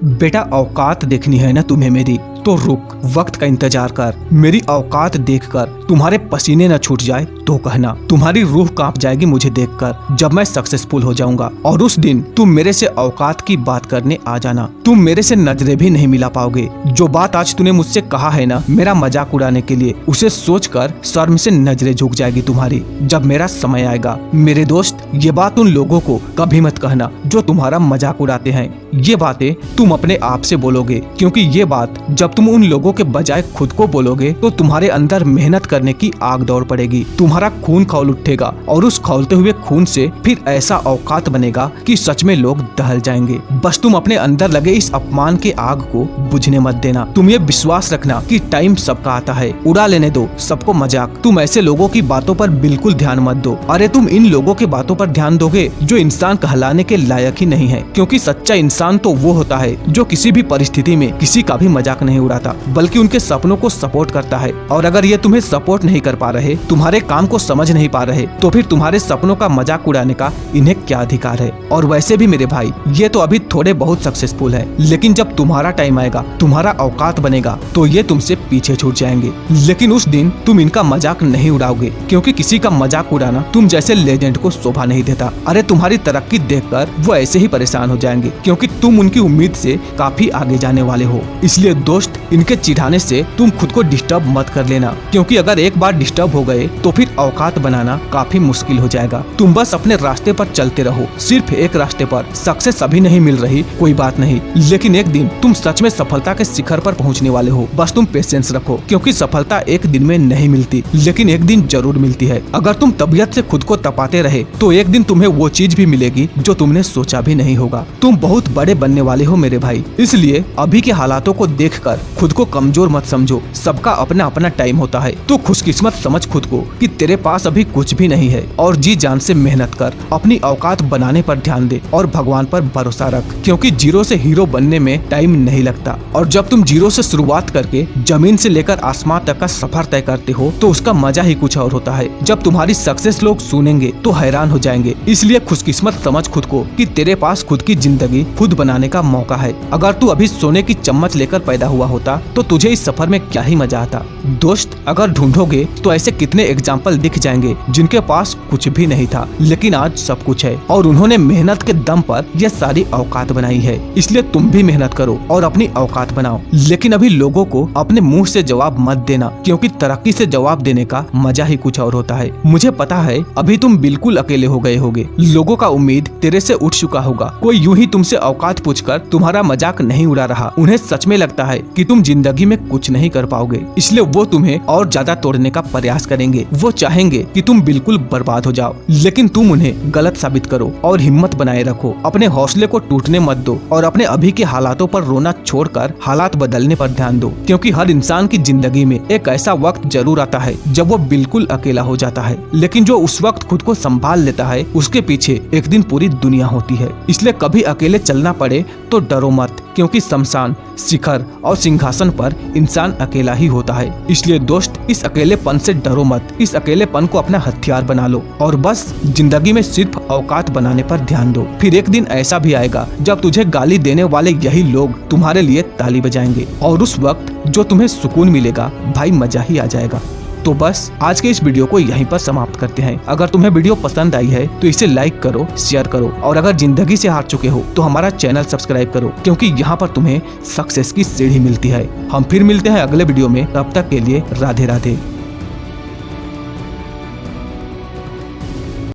बेटा औकात देखनी है ना तुम्हें मेरी, तो रुक, वक्त का इंतजार कर। मेरी औकात देखकर तुम्हारे पसीने न छूट जाए तो कहना। तुम्हारी रूह कांप जाएगी मुझे देखकर जब मैं सक्सेसफुल हो जाऊंगा, और उस दिन तुम मेरे से औकात की बात करने आ जाना। तुम मेरे से नजरें भी नहीं मिला पाओगे। जो बात आज तूने मुझसे कहा है ना मेरा मजाक उड़ाने के लिए, उसे सोचकर शर्म से नजरें झुक जाएगी तुम्हारी जब मेरा समय आएगा। मेरे दोस्त, ये बात उन लोगों को कभी मत कहना जो तुम्हारा मजाक उड़ाते हैं। ये बातें तुम अपने आप से बोलोगे, क्योंकि ये बात जब तुम उन लोगों के बजाय खुद को बोलोगे तो तुम्हारे अंदर मेहनत करने की आग दौड़ पड़ेगी। तुम्हारा खून खौल उठेगा और उस खौलते हुए खून से फिर ऐसा औकात बनेगा कि सच में लोग दहल जाएंगे। बस तुम अपने अंदर लगे इस अपमान के आग को बुझने मत देना। तुम ये विश्वास रखना कि टाइम सबका आता है, उड़ा लेने दो सबको मजाक। तुम ऐसे लोगों की बातों पर बिल्कुल ध्यान मत दो। अरे तुम इन लोगों के बातों पर ध्यान दोगे जो इंसान कहलाने के लायक ही नहीं है, क्योंकि सच्चा इंसान तो वो होता है जो किसी भी परिस्थिति में किसी का भी मजाक नहीं उड़ाता, बल्कि उनके सपनों को सपोर्ट करता है। और अगर ये तुम्हें सपोर्ट नहीं कर पा रहे, तुम्हारे काम को समझ नहीं पा रहे, तो फिर तुम्हारे सपनों का मजाक उड़ाने का इन्हें क्या अधिकार है। और वैसे भी मेरे भाई, ये तो अभी थोड़े बहुत सक्सेसफुल है, लेकिन जब तुम्हारा टाइम आएगा, तुम्हारा औकात बनेगा, तो ये तुमसे पीछे छूट जाएंगे। लेकिन उस दिन तुम इनका मजाक नहीं उड़ाओगे, क्योंकि किसी का मजाक उड़ाना तुम जैसे लेजेंड को शोभा नहीं देता। अरे तुम्हारी तरक्की देखकर वो ऐसे ही परेशान हो जाएंगे, क्योंकि तुम उनकी उम्मीद से काफी आगे जाने वाले हो। इसलिए दोस्त, इनके चिढ़ाने से तुम खुद को डिस्टर्ब मत कर लेना, क्योंकि अगर एक बार डिस्टर्ब हो गए तो फिर औकात बनाना काफी मुश्किल हो जाएगा। तुम बस अपने रास्ते पर चलते रहो, सिर्फ एक रास्ते पर। सक्सेस अभी नहीं मिल रही, कोई बात नहीं, लेकिन एक दिन तुम सच में सफलता के शिखर पर पहुंचने वाले हो। बस तुम पेशेंस रखो, क्योंकि सफलता एक दिन में नहीं मिलती, लेकिन एक दिन जरूर मिलती है। अगर तुम तबीयत से खुद को तपाते रहे तो एक दिन तुम्हें वो चीज भी मिलेगी जो तुमने सोचा भी नहीं होगा। तुम बहुत बड़े बनने वाले हो मेरे भाई, इसलिए अभी के हालातों को देखकर खुद को कमजोर मत समझो। सबका अपना अपना टाइम होता है, तो खुशकिस्मत समझ खुद को कि तेरे पास अभी कुछ भी नहीं है। और जी जान से मेहनत कर, अपनी औकात बनाने पर ध्यान दे और भगवान पर भरोसा रख, क्योंकि जीरो से हीरो बनने में टाइम नहीं लगता। और जब तुम जीरो से शुरुआत करके जमीन से लेकर आसमान तक का सफर तय करते हो तो उसका मजा ही कुछ और होता है। जब तुम्हारी सक्सेस लोग सुनेंगे तो हैरान हो जाएंगे। इसलिए खुशकिस्मत समझ खुद को कि तेरे पास खुद की जिंदगी खुद बनाने का मौका है। अगर तू अभी सोने की चम्मच लेकर पैदा हुआ होता तो तुझे इस सफर में क्या ही मजा आता। दोस्त, अगर ढूंढोगे तो ऐसे कितने एग्जाम्पल दिख जाएंगे जिनके पास कुछ भी नहीं था, लेकिन आज सब कुछ है, और उन्होंने मेहनत के दम पर यह सारी औकात बनाई है। इसलिए तुम भी मेहनत करो और अपनी औकात बनाओ। लेकिन अभी लोगों को अपने मुंह से जवाब मत देना, क्योंकि तरक्की से जवाब देने का मजा ही कुछ और होता है। मुझे पता है अभी तुम बिल्कुल अकेले हो गए होगे। लोगों का उम्मीद तेरे से उठ चुका होगा। कोई यूं ही तुमसे औकात पूछकर तुम्हारा मजाक नहीं उड़ा रहा। उन्हें सच में लगता है कि तुम जिंदगी में कुछ नहीं कर पाओगे, इसलिए वो तुम्हें और ज्यादा तोड़ने का प्रयास करेंगे। वो चाहेंगे कि तुम बिल्कुल बर्बाद हो जाओ, लेकिन तुम उन्हें गलत साबित करो और हिम्मत बनाए रखो। अपने हौसले को टूटने मत दो और अपने अभी के हालातों पर रोना छोड़कर हालात बदलने पर ध्यान दो, क्योंकि हर इंसान की जिंदगी में एक ऐसा वक्त जरूर आता है जब वो बिल्कुल अकेला हो जाता है, लेकिन जो उस वक्त खुद को संभाल लेता है उसके पीछे एक दिन पूरी दुनिया होती है। इसलिए कभी अकेले चलना पड़े तो डरो मत, क्योंकि शमशान, शिखर और सिंहासन पर इंसान अकेला ही होता है। इसलिए दोस्त, इस अकेलेपन से डरो मत। इस अकेलेपन को अपना हथियार बना लो और बस जिंदगी में सिर्फ औकात बनाने पर ध्यान दो। फिर एक दिन ऐसा भी आएगा जब तुझे गाली देने वाले यही लोग तुम्हारे लिए ताली बजाएंगे, और उस वक्त जो तुम्हें सुकून मिलेगा भाई, मजा ही आ जाएगा। तो बस आज के इस वीडियो को यहीं पर समाप्त करते हैं। अगर तुम्हें वीडियो पसंद आई है तो इसे लाइक करो, शेयर करो, और अगर जिंदगी से हार चुके हो तो हमारा चैनल सब्सक्राइब करो, क्योंकि यहाँ पर तुम्हें सक्सेस की सीढ़ी मिलती है। हम फिर मिलते हैं अगले वीडियो में, तब तक के लिए राधे राधे।